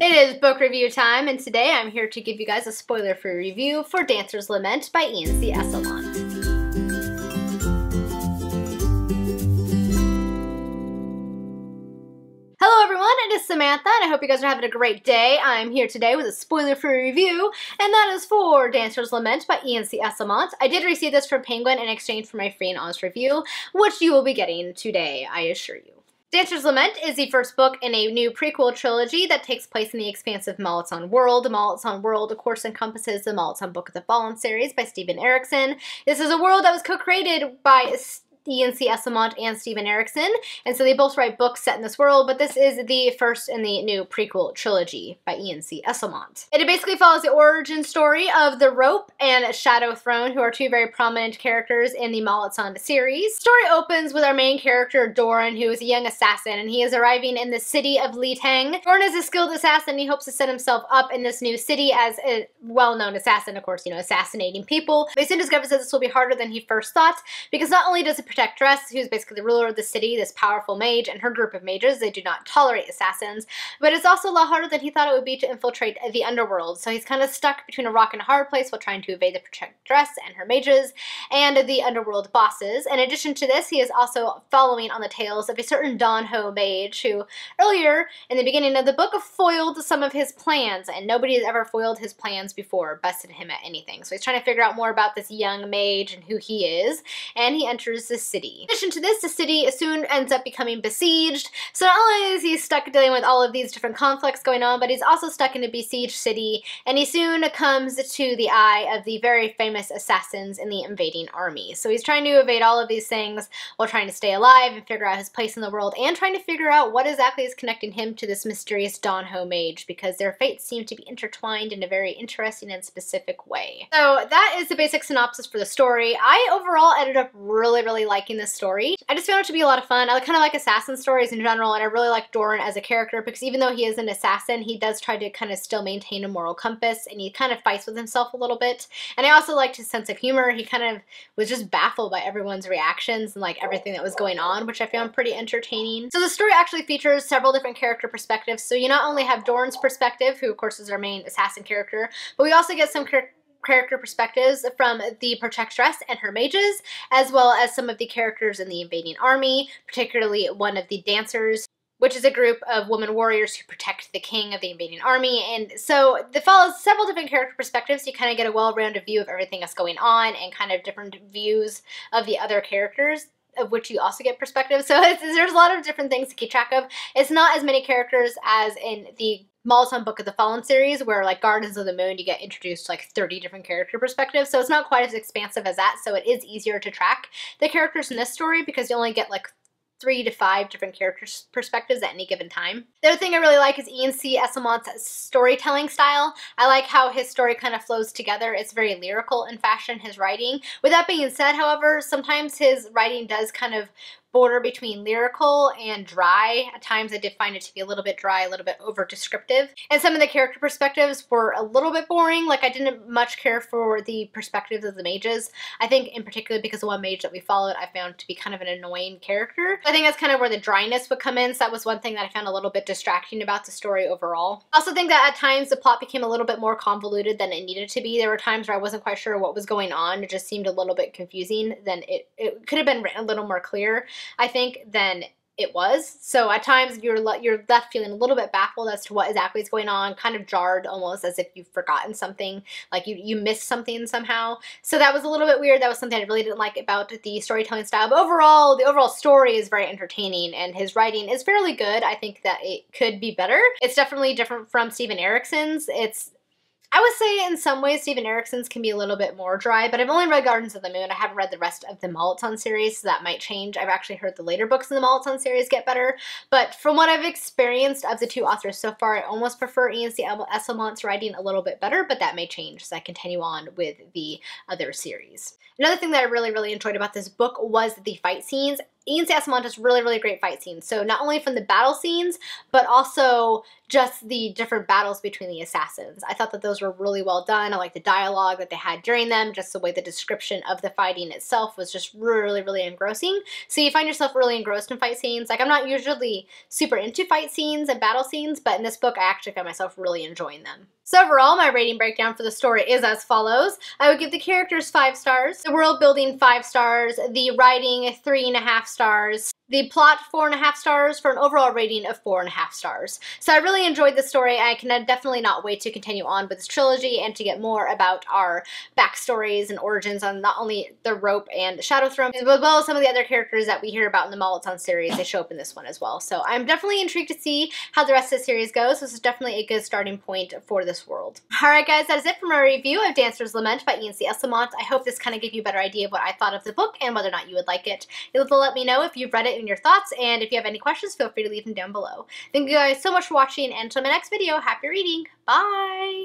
It is book review time, and today I'm here to give you guys a spoiler-free review for Dancer's Lament by Untitled Chapter. Hello everyone, it is Samantha, and I hope you guys are having a great day. I'm here today with a spoiler-free review, and that is for Dancer's Lament by Untitled Chapter. I did receive this from Penguin in exchange for my free and honest review, which you will be getting today, I assure you. Dancer's Lament is the first book in a new prequel trilogy that takes place in the expansive Malaton world. The Malaton world, of course, encompasses the Malaton Book of the Fallen series by Steven Erikson. This is a world that was co-created by Untitled Chapter and Steven Erikson, and so they both write books set in this world, but this is the first in the new prequel trilogy by Untitled Chapter. It basically follows the origin story of the Rope and Shadow Throne, who are two very prominent characters in the Malaton series. The story opens with our main character, Doran, who is a young assassin, and he is arriving in the city of Litang. Doran is a skilled assassin, and he hopes to set himself up in this new city as a well-known assassin, of course, assassinating people. But he soon discovers that this will be harder than he first thought, because not only does it Protectress, who's basically the ruler of the city, this powerful mage, and her group of mages, they do not tolerate assassins, but it's also a lot harder than he thought it would be to infiltrate the underworld, so he's kind of stuck between a rock and a hard place while trying to evade the Protectress and her mages, and the underworld bosses. In addition to this, he is also following on the tales of a certain Donho mage, who earlier, in the beginning of the book, foiled some of his plans, and nobody has ever foiled his plans before, bested him at anything. So he's trying to figure out more about this young mage and who he is, and he enters the city. In addition to this, the city soon ends up becoming besieged, so not only is he stuck dealing with all of these different conflicts going on, but he's also stuck in a besieged city, and he soon comes to the eye of the very famous assassins in the invading army. So he's trying to evade all of these things while trying to stay alive and figure out his place in the world, and trying to figure out what exactly is connecting him to this mysterious Donho mage, because their fates seem to be intertwined in a very interesting and specific way. So that is the basic synopsis for the story. I overall ended up really liking this story. I just found it to be a lot of fun. I kind of like assassin stories in general, and I really like Doran as a character because even though he is an assassin, he does try to kind of still maintain a moral compass, and he kind of fights with himself a little bit. And I also liked his sense of humor. He kind of was just baffled by everyone's reactions and like everything that was going on, which I found pretty entertaining. So the story actually features several different character perspectives. So you not only have Doran's perspective, who of course is our main assassin character, but we also get some character perspectives from the Protectress and her mages, as well as some of the characters in the invading army, particularly one of the dancers, which is a group of women warriors who protect the king of the invading army. And so it follows several different character perspectives. You kind of get a well-rounded view of everything that's going on and kind of different views of the other characters, of which you also get perspective. So there's a lot of different things to keep track of. It's not as many characters as in the Malaton Book of the Fallen series, where like Gardens of the Moon, you get introduced to like 30 different character perspectives, so it's not quite as expansive as that, so it is easier to track the characters in this story because you only get like 3 to 5 different character perspectives at any given time. The other thing I really like is Untitled Chapter's storytelling style. I like how his story kind of flows together. It's very lyrical in fashion, his writing. With that being said, however, sometimes his writing does kind of border between lyrical and dry. At times I did find it to be a little bit dry, a little bit over descriptive. And some of the character perspectives were a little bit boring. Like I didn't much care for the perspectives of the mages. I think in particular because the one mage that we followed I found to be kind of an annoying character. I think that's kind of where the dryness would come in, so that was one thing that I found a little bit distracting about the story overall. I also think that at times the plot became a little bit more convoluted than it needed to be. There were times where I wasn't quite sure what was going on. It just seemed a little bit confusing. Then it could have been written a little more clear, I think, than it was. So at times you're left feeling a little bit baffled as to what exactly is going on, kind of jarred, almost as if you've forgotten something, like you missed something somehow. So that was a little bit weird. That was something I really didn't like about the storytelling style. But overall, the overall story is very entertaining, and his writing is fairly good. I think that it could be better. It's definitely different from Steven Erikson's. I would say in some ways Steven Erikson's can be a little bit more dry, but I've only read Gardens of the Moon. I haven't read the rest of the Malaton series, so that might change. I've actually heard the later books in the Malaton series get better, but from what I've experienced of the two authors so far, I almost prefer Untitled Chapter's writing a little bit better, but that may change as I continue on with the other series. Another thing that I really enjoyed about this book was the fight scenes. Ian C. Esmond has really, really great fight scenes. So not only from the battle scenes, but also just the different battles between the assassins. I thought that those were really well done. I like the dialogue that they had during them, just the way the description of the fighting itself was just really, really engrossing. So you find yourself really engrossed in fight scenes. Like, I'm not usually super into fight scenes and battle scenes, but in this book, I actually found myself really enjoying them. So overall, my rating breakdown for the story is as follows. I would give the characters 5 stars, the world building 5 stars, the writing 3.5 stars, the plot 4.5 stars, for an overall rating of 4.5 stars. So I really enjoyed the story. I can definitely not wait to continue on with this trilogy and to get more about our backstories and origins on not only the Rope and the Shadow Throne, as well as some of the other characters that we hear about in the Molotov series. They show up in this one as well. So I'm definitely intrigued to see how the rest of the series goes. This is definitely a good starting point for this world. Alright guys, that is it for my review of Dancer's Lament by Ian C. Esmond. I hope this kind of gave you a better idea of what I thought of the book and whether or not you would like it. You'll have to let me know if you've read it and your thoughts, and if you have any questions, feel free to leave them down below. Thank you guys so much for watching, and until my next video, happy reading! Bye!